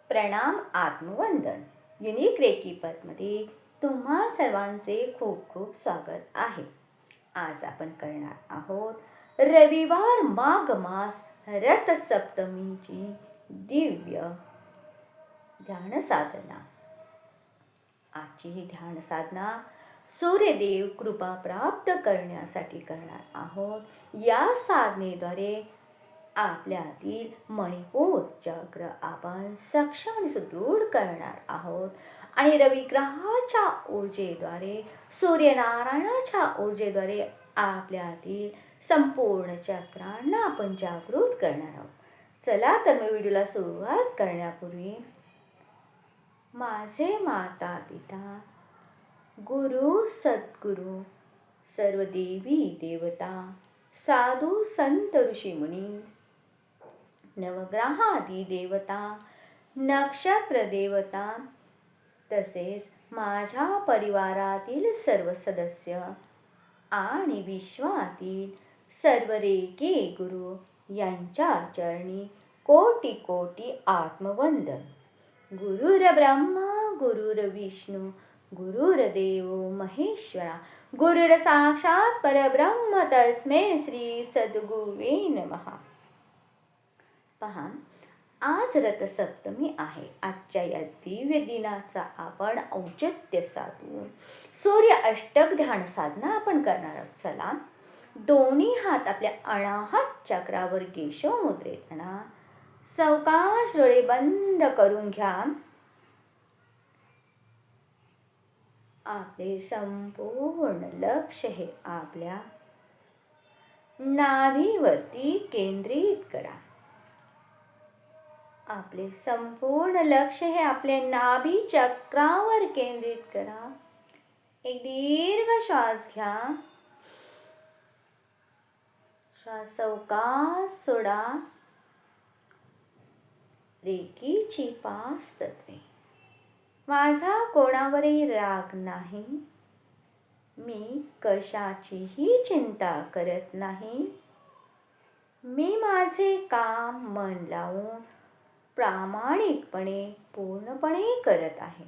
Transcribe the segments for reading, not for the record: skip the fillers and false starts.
प्रणाम आत्मवंदन. Unique recce पथमध्ये तुम्हा सर्वांचे खूप खूप स्वागत आहे. आज आपण करणार आहोत रविवार माघ मास रथसप्तमीची दिव्य ध्यान साधना. आजची ही ध्यान साधना सूर्यदेव कृपा प्राप्त करण्यासाठी करणार आहोत. या साधनेद्वारे आपल्यातील मणिपूर चक्र आपण सक्षम आणि सुदृढ करणार आहोत आणि रविग्रहाच्या ऊर्जेद्वारे सूर्यनारायणाच्या ऊर्जेद्वारे आपल्यातील संपूर्ण चक्रांना आपण जागृत करणार आहोत. चला तर मी व्हिडिओला सुरुवात करण्यापूर्वी माझे माता पिता गुरु सद्गुरु सर्व देवी देवता साधू संत ऋषी मुनी नवग्रहादी देवता नक्षत्र देवता तसेच माझ्या परिवारातील सर्व सदस्य आणि विश्वातील सर्व रेकी गुरु यांच्या चरणी कोटी कोटी आत्मवंदन. गुरुर ब्रह्मा गुरुर्विष्णू गुरुर्देव महेश्वरा गुरुर साक्षात परब्रह्म तस्मै श्री सद्गुरुवे नमः. पहा, आज रथसप्तमी आहे. आजच्या या दिव्य दिनाचा आपण औचित्य साधून सूर्य अष्टक ध्यान साधना आपण करणार आहोत. चला, दोन्ही हात आपल्या अनाहत चक्रावर केशव मुद्रेत आणा. सावकाश डोळे बंद करून घ्या. आपले संपूर्ण लक्ष हे आपल्या नाभीवरती केंद्रित करा. आपले संपूर्ण लक्ष हे आपले नाभी चक्रावर केंद्रित करा. एक दीर्घ श्वास घ्या. श्वास सावकाश सोडा. रेकीची 5 तत्वे. माझा कोणावरही राग नाही. मी कशाचीही चिंता करत नाही. मी माझे काम मन लावून प्रामाणिकपणे पूर्णपणे करत आहे.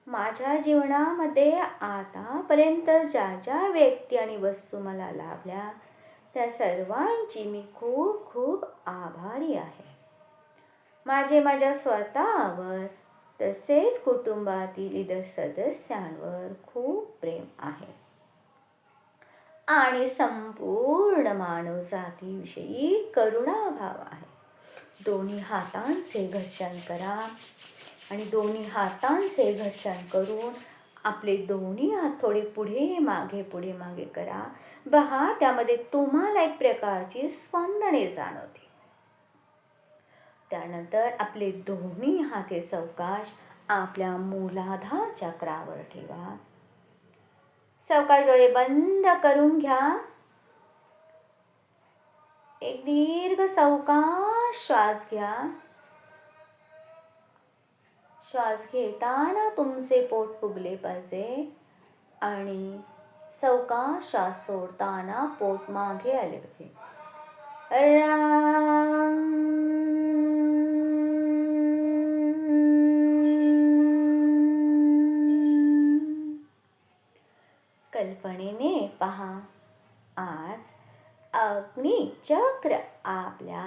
माझ्या जीवनामध्ये आतापर्यंत ज्या ज्या व्यक्ती आणि वस्तू मला लाभल्या त्या सर्वांची मी खूप खूप आभारी आहे. माझ्या स्वतःवर तसेच कुटुंबातील इतर सदस्यांवर खूप प्रेम आहे आणि संपूर्ण मानवजातीविषयी करुणाभाव आहे. दोन्ही हातांचे घर्षण करा आणि दोन्ही हातांचे घर्षण करून आपले दोन्ही हात थोडे पुढे मागे करा. पहा, त्यामध्ये तुम्हाला एक प्रकारची स्पंदने जाणवतील. त्यानंतर आपले दोन्ही हात हे सावकाश आपल्या मूलाधार चक्रावर ठेवा. सावकाश डोळे बंद करून घ्या. एक दीर्घ सावकाश श्वास घ्या. श्वास घेताना तुमचे पोट फुगले पाहिजे आणि सावकाश श्वास सोडताना पोट मागे आले पाहिजे. कल्पनेने पहा, आज अग्निचक्र आपल्या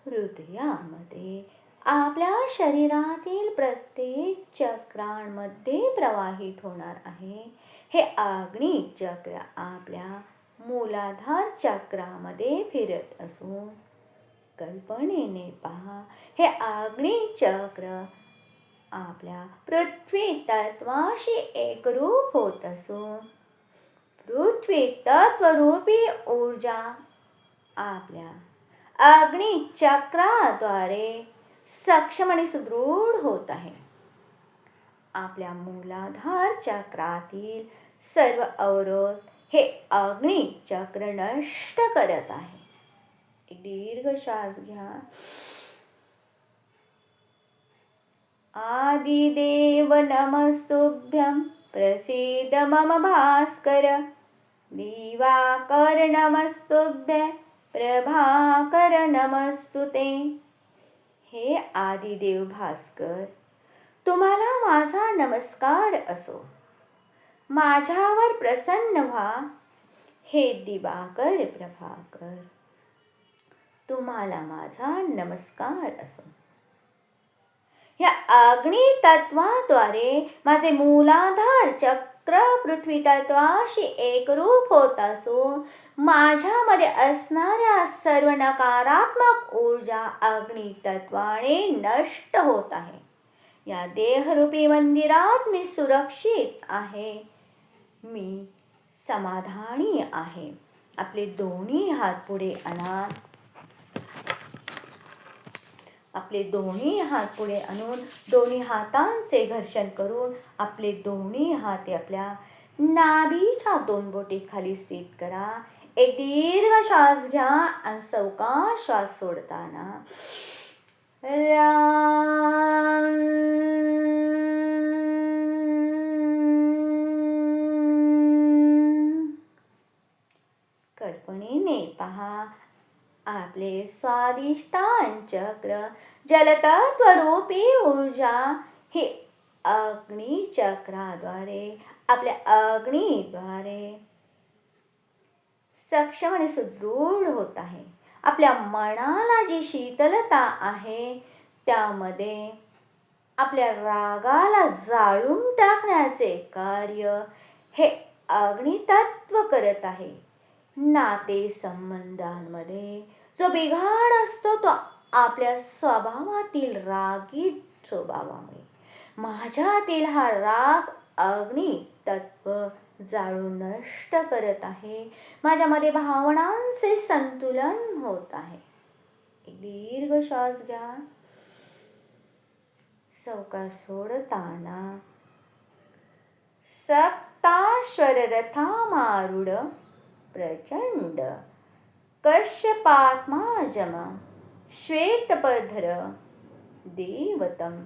हृदयामध्ये आपल्या शरीरातील प्रत्येक चक्रांमध्ये प्रवाहित होणार आहे. हे अग्निचक्र आपल्या मूलाधार चक्रामध्ये फिरत असून कल्पनेने पहा, हे अग्निचक्र आपल्या पृथ्वी तत्वाशी एकरूप होत असून पृथ्वी तत्वरूपी ऊर्जा आपल्या अग्निचक्राद्वारे सक्षम आणि सुदृढ होत आहे. आपल्या मूलाधार चक्रातील सर्व अवरोध हे अग्निचक्र नष्ट करत आहे. एक दीर्घ श्वास घ्या. आदिदेव नमस्तुभ्यं प्रसीद मम भास्कर. दिवाकर नमस्तुभ्यं प्रभाकर नमस्तुते. हे आदिदेव भास्कर, तुम्हाला माझा नमस्कार असो. माझ्यावर प्रसन्न व्हा, हे दिवाकर प्रभाकर, तुम्हाला माझा नमस्कार असो. या अग्नी तत्वाद्वारे माझे मूलाधार चक्र पृथ्वी तत्वाशी एकरूप होत असून माझ्यामध्ये असणाऱ्या सर्व नकारात्मक ऊर्जा अग्नी तत्वाने नष्ट होत आहे. या देहरूपी मंदिरात मी सुरक्षित आहे, मी समाधानी आहे. आपले दोन्ही हात पुढे आणा. आपले दोन्ही हात पुढे आणून दोन्ही हातांचे घर्षण करून आपले दोन्ही हात आपल्या नाभीच्या 2 बोटे खाली स्थित करा. एक दीर्घ श्वास घ्या आणि सावकाश श्वास सोडताना राम. कल्पनेने पहा, आपले स्वादिष्टान चक्र जलतत्वरूपी ऊर्जा ही अग्नी चक्राद्वारे आपल्या अग्नीद्वारे सक्षम आणि सुदृढ होत आहे. आपल्या मनाला जी शीतलता आहे त्यामध्ये आपल्या रागाला जाळून टाकण्याचे कार्य हे अग्नितत्व करत आहे. नाते संबंधांमध्ये जो बिघाड असतो तो आपल्या स्वभावातील रागीट स्वभावामुळे. माझ्यातील हा राग अग्नी तत्व जाळून नष्ट करत आहे. माझ्यामध्ये भावनांचे संतुलन होत आहे. एक दीर्घ श्वास घ्या, सावकाश सोडताना सप्ताश्वर रथामारूढ प्रचंड कश्यपात्माजम श्वेतपधर देवतं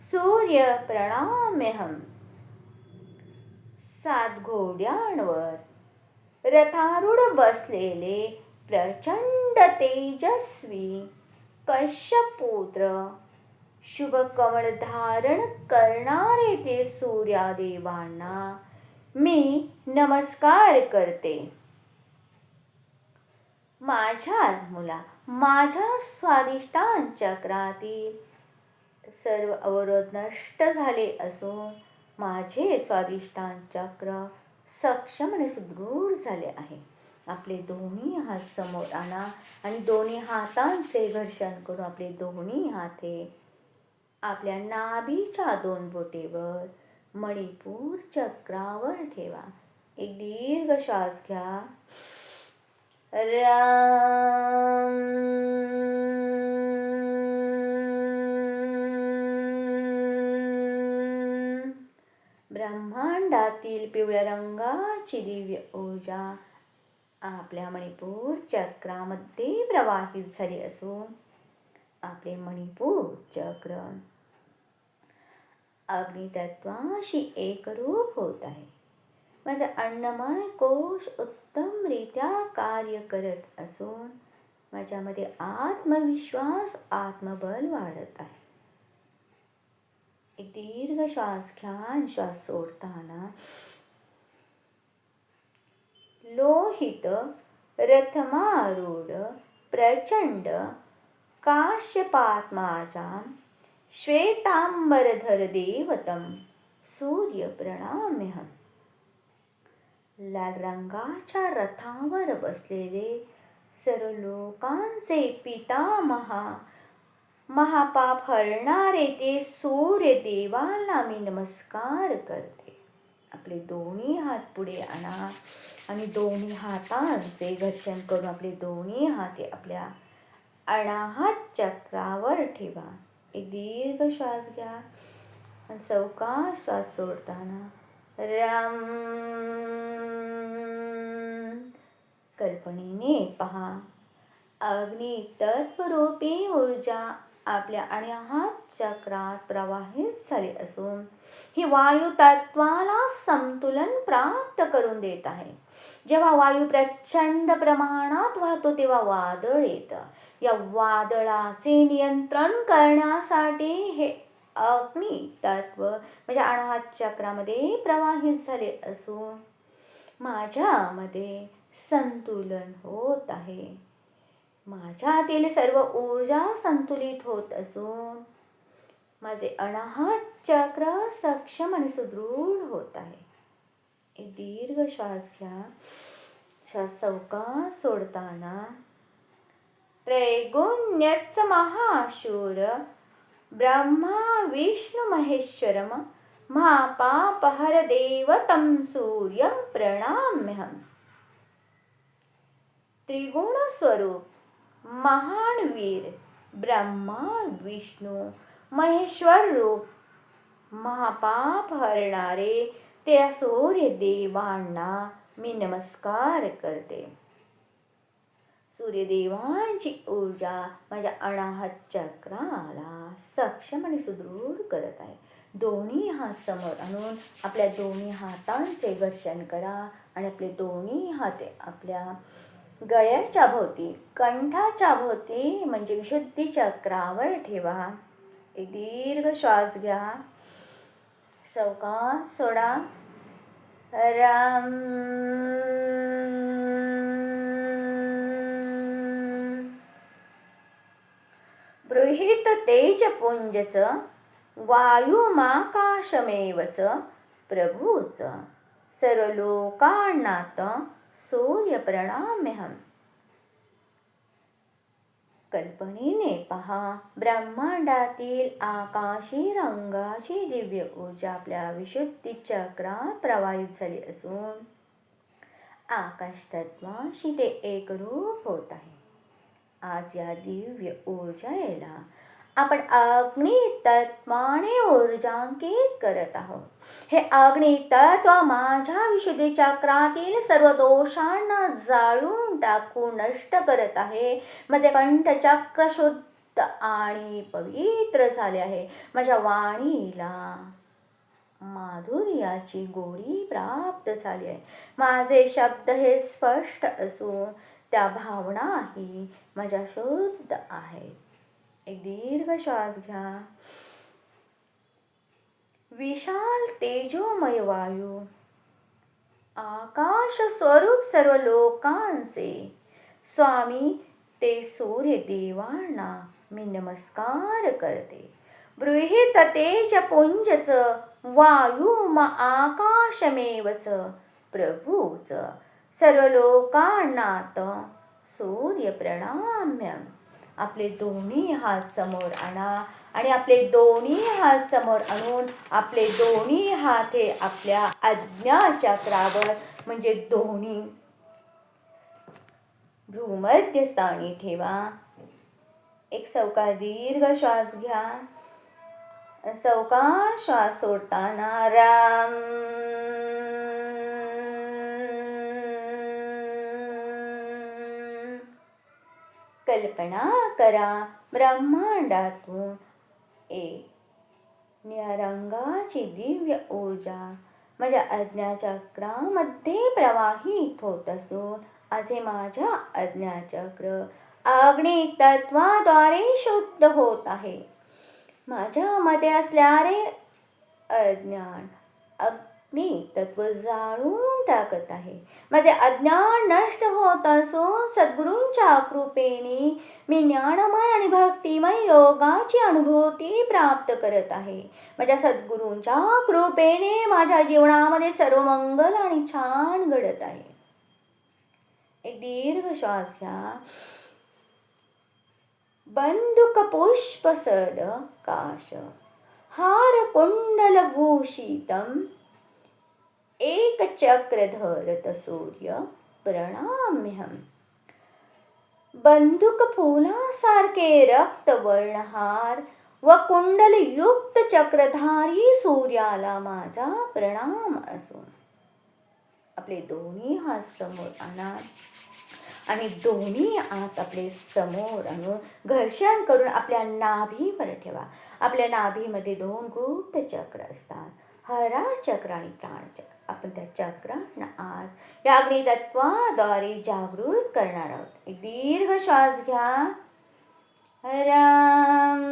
सूर्य प्रणाम्यहं. 7 घोड्यांवर रथारूढ बसलेले प्रचंड तेजस्वी कश्यपपुत्र, शुभ कमळ धारण करणारे ते सूर्यादेवांना मी नमस्कार करते. माझ्या मुला, माझ्या स्वादिष्टान चक्रातील सर्व अवरोध नष्ट झाले असून माझे स्वादिष्टान चक्र सक्षम आणि सुदृढ झाले आहे. आपले दोन्ही हात समोर आणा आणि दोन्ही हातांचे घर्षण करून आपले दोन्ही हाते आपल्या नाभीच्या 2 बोटेवर मणिपूर चक्रावर ठेवा. एक दीर्घ श्वास घ्या. राम. ब्रह्मांडातील पिवळ्या रंगाची दिव्य ऊर्जा आपल्या मणिपूर चक्रामध्ये प्रवाहित झाली असून आपले मणिपूर चक्र अग्नितत्वाशी एकरूप होत आहे. माझा अन्नमय कोश उत्तमरित्या कार्य करत असून माझ्यामध्ये आत्मविश्वास, आत्मबल वाढत आहे. एक दीर्घ श्वास घ्या आणि श्वास सोडताना लोहित रथमारूढ प्रचंड काश्यपात्माजां श्वेतांबरधर देवतं सूर्य प्रणाम्यहं. लाल रंगाच्या रथावर बसलेले सर्व लोकांचे पितामहा, महापाप हरणारे ते सूर्य देवाला मी नमस्कार करते. आपले दोन्ही हात पुढे आणा आणि दोन्ही हातांचे घर्षण करून आपले दोन्ही हात आपल्या अनाहत चक्रावर ठेवा. एक दीर्घ श्वास घ्या आणि सावकाश श्वास सोडताना राम. कल्पनेने पहा, अग्नी तत्वरूपी ऊर्जा आपल्या अनाहत चक्रात प्रवाहित झाली असून ही वायू तत्वाला संतुलन प्राप्त करून देत आहे. जेव्हा वायू प्रचंड प्रमाणात वाहतो तेव्हा वादळ येतं. या वादळाचे नियंत्रण करण्यासाठी हे अग्नी तत्व म्हणजे अनाहत चक्रामध्ये प्रवाहित झाले असून माझ्यामध्ये संतुलन होत आहे. माझ्यातील सर्व ऊर्जा संतुलित होत असून माझे अनाहत चक्र सक्षम आणि सुदृढ होत आहे. एक दीर्घ श्वास घ्या. श्वास सावकाश सोडताना त्रैगुण्यच महाशूर ब्रह्मा विष्णु महेश्वरम महापापहर देवतं सूर्यं प्रणम्यहम्. त्रिगुण स्वरूप महान वीर ब्रह्मा विष्णू महेश्वर रूप महापाप हरणारे त्या सूर्य देवांना मी नमस्कार करते. सूर्यदेवांची ऊर्जा माझ्या अनाहत चक्राला सक्षम आणि सुदृढ करत आहे. दोन्ही हात समोर आणून आपल्या दोन्ही हातांचे घर्षण करा आणि आपले दोन्ही हात आपल्या गळ्याच्या भोवती कंठाच्या भोवती म्हणजे विशुद्धी चक्रावर ठेवा. एक दीर्घ श्वास घ्या. सावकाश सोडा. राम बृहित तेजपुंजच वायुमाकाशमेवच प्रभूच सर्वलोकांनात सूर्य प्रणम्यहम्. कल्पनेने पहा, ब्रह्मांडातील आकाशी रंगाची दिव्य ऊर्जा आपल्या विशुद्धी चक्रात प्रवाहित झाली असून आकाश तत्वाशी ते एकरूप होत आहे. आज या दिव्य ऊर्जेला आपण अग्नी तत्वाने ऊर्जांकित करत आहोत. हे अग्नी तत्व माझ्या विशुद्धी चक्रातील सर्व दोषांना जाळून टाकून नष्ट करत आहे. माझे कंठचक्र शुद्ध आणि पवित्र झाले आहे. माझ्या वाणीला माधुर्याची गोडी प्राप्त झाली आहे. माझे शब्द हे स्पष्ट असून त्या भावनाही माझ्या शुद्ध आहेत. एक दीर्घ श्वास घ्या. विशाल तेजोमय वायू आकाश स्वरूप सर्व लोकांचे स्वामी ते सूर्य देवांना मी नमस्कार करते. बृहित तेजपुंजच वायुम आकाशमेवच प्रभूच सर्व लोकांनात सूर्य प्रणम्यम्. आपले दोन्ही हात समोर आणा आणि आपले दोन्ही हात समोर आणून आपले दोन्ही हात हे आपल्या आज्ञा चक्रावर म्हणजे दोन्ही भ्रूमध्यस्थानी ठेवा. एक सावकाश दीर्घ श्वास घ्या. सावकाश श्वास सोडताना राम कल्पना करा, ब्रह्मांडातून एक निळ्या रंगाची दिव्य ऊर्जा माझ्या आज्ञाचक्रामध्ये प्रवाहित होत असून आज हे माझ्या आज्ञाचक्र अग्नी तत्वाद्वारे शुद्ध होत आहे. माझ्यामध्ये असल्याने अज्ञान अग्नी तत्व जाळून टाकत आहे. माझे अज्ञान नष्ट होत असून सद्गुरूंच्या कृपेने मी ज्ञानमय आणि भक्तिमय योगाची अनुभूती प्राप्त करत आहे. माझ्या सद्गुरूंच्या कृपेने माझ्या जीवनामध्ये सर्व मंगल आणि छान घडत आहे. एक दीर्घ श्वास घ्या. बंदुक पुष्प सड काश हार कुंडल भूषितम एक चक्रधरत सूर्य प्रणम्यहम्. बंदूक फुलासारखे रक्तवर्णहार व कुंडल युक्त चक्रधारी सूर्याला माझा प्रणाम असून आपले दोन्ही हात समोर आणा आणि दोन्ही हात आपले समोर आणून घर्षण करून आपल्या नाभीवर ठेवा. आपल्या नाभीमध्ये 2 गुप्त चक्र असतात, हरा चक्र आणि प्राणचक्र. आपण त्या चक्रांना आज या अग्नितत्वाद्वारे जागृत करणार आहोत. एक दीर्घ श्वास घ्या. राम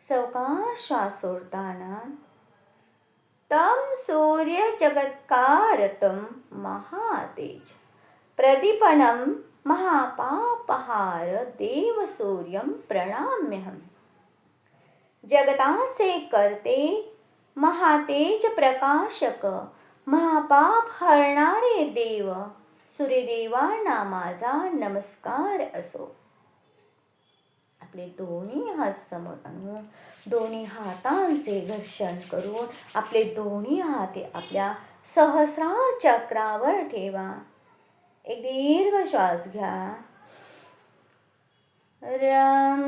सावकाश श्वास सोडताना तम सूर्य जगत्कारतम महातेज प्रदीपनम महापापहार देवसूर्यम प्रणाम्यहम. जगताचे करते महातेज प्रकाशक महापाप हरणारे देव सूर्यदेवांना माझा नमस्कार असो. आपले दोन्ही हात समोर आणून दोन्ही हातांचे घर्षण करून आपले दोन्ही हात आपल्या सहस्रार चक्रावर ठेवा. एक दीर्घ श्वास घ्या. रम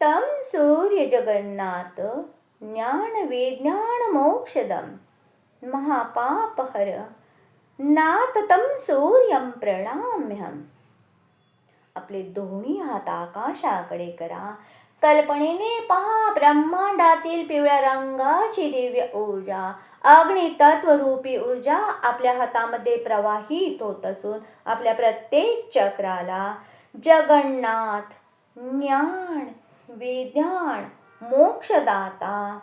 तम सूर्य जगन्नाथ ज्ञान विज्ञान मोक्षदम महापापहर नाथ तम सूर्यम प्रणाम्यहम. आपले दोन्ही हात आकाशाकडे करा. कल्पनेने पहा ब्रह्मांडातील पिवळ्या रंगाची दिव्य ऊर्जा अग्नी तत्वरूपी ऊर्जा आपल्या हातामध्ये प्रवाहित होत असून आपल्या प्रत्येक चक्राला जगन्नाथ ज्ञान विज्ञान मोक्षदाता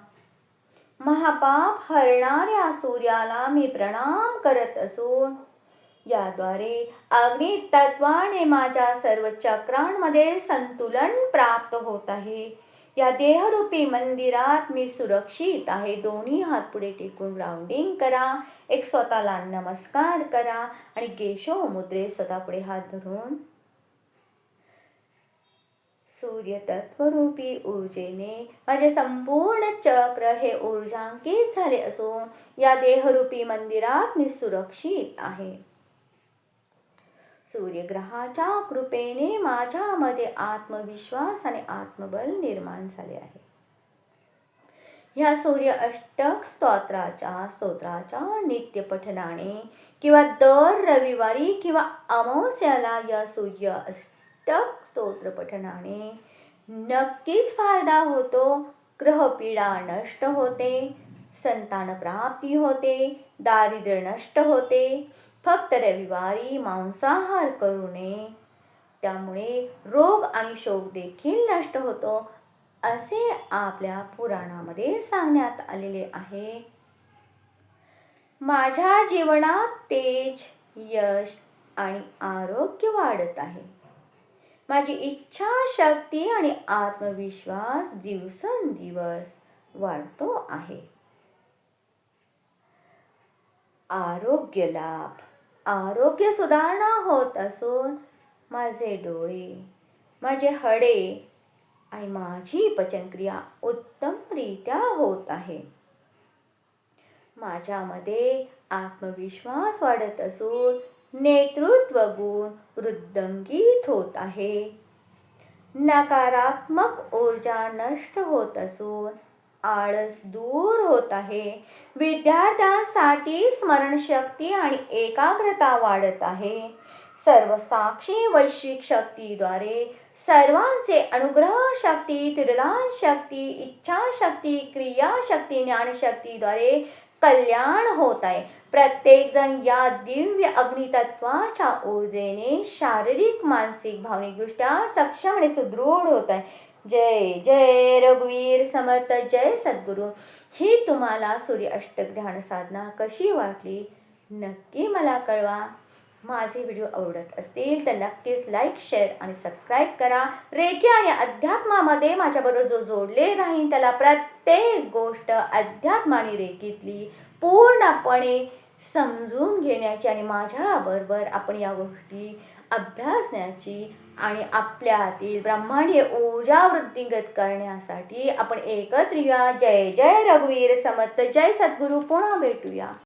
महापाप हरणाऱ्या सूर्याला मी प्रणाम करत असून याद्वारे अग्नी तत्वाने माझ्या सर्व चक्रांमध्ये संतुलन प्राप्त होत आहे. या देहरूपी मंदिरात मी सुरक्षित आहे. दोन्ही हात पुढे टेकून राऊंडिंग करा. एक स्वतःला नमस्कार करा आणि केशव मुद्रे स्वतः पुढे हात धरून सूर्य तत्वरूपी ऊर्जेने माझे संपूर्ण चक्र हे ऊर्जांकित झाले असून या देहरूपी मंदिरात मी सुरक्षित आहे. सूर्यग्रहाच्या कृपेने माझ्यामध्ये आत्मविश्वास आणि आत्मबल निर्माण झाले आहे. ह्या सूर्य अष्टक स्तोत्राच्या नित्य पठनाने किंवा दर रविवारी किंवा अमावस्याला या सूर्य अष्टक स्तोत्र पठनाने नक्कीच फायदा होतो. ग्रहपीडा नष्ट होते, संतान प्राप्ती होते, दारिद्र्य नष्ट होते. फक्त रविवारी मांसाहार करू नये, त्यामुळे रोग आणि शोक देखील नष्ट होतो असे आपल्या पुराणामध्ये सांगण्यात आलेले आहे. माझ्या जीवनात तेज, यश आणि आरोग्य वाढत आहे. माझी इच्छाशक्ती आणि आत्मविश्वास दिवसेंदिवस वाढतो आहे. आरोग्य लाभ, आरोग्य सुधारणा होत असून माझे डोळे, माझे हाडे आणि माझी पचनक्रिया उत्तमरित्या होत आहे. माझ्यामध्ये आत्मविश्वास वाढत असून नेतृत्व गुण वृद्धिंगित होत आहे. नकारात्मक ऊर्जा नष्ट होत असून आळस दूर होत आहे. विद्यार्थ्यांसाठी स्मरणशक्ती आणि एकाग्रता वाढत आहे. सर्व साक्षी वैश्विक शक्तीद्वारे सर्वांचे अनुग्रह शक्ती, तिरदान शक्ती, इच्छाशक्ती, क्रियाशक्ती, ज्ञानशक्तीद्वारे कल्याण होत आहे. प्रत्येक जण या दिव्य अग्नितत्वाच्या ऊर्जेने शारीरिक, मानसिक, भावनिकदृष्ट्या सक्षम आणि सुदृढ होत आहे. जय जय रघुवीर समर्थ, जय सद्गुरू. ही तुम्हाला सूर्य अष्टक ध्यान साधना कशी वाटली नक्की मला कळवा. माझे व्हिडिओ आवडत असतील तर नक्कीच लाईक, शेअर आणि सबस्क्राईब करा. रेकी आणि अध्यात्मामध्ये माझ्याबरोबर जो जोडले राहील त्याला प्रत्येक गोष्ट अध्यात्म आणि रेकीतली पूर्णपणे समजून घेण्याची आणि माझ्याबरोबर आपण या गोष्टी अभ्यासण्याची आणि आपल्यातील ब्रह्मांडीय ऊर्जा वृद्धिंगत करण्यासाठी आपण एकत्र या. जय जय रघुवीर समर्थ, जय सद्गुरू. पुन्हा भेटूया.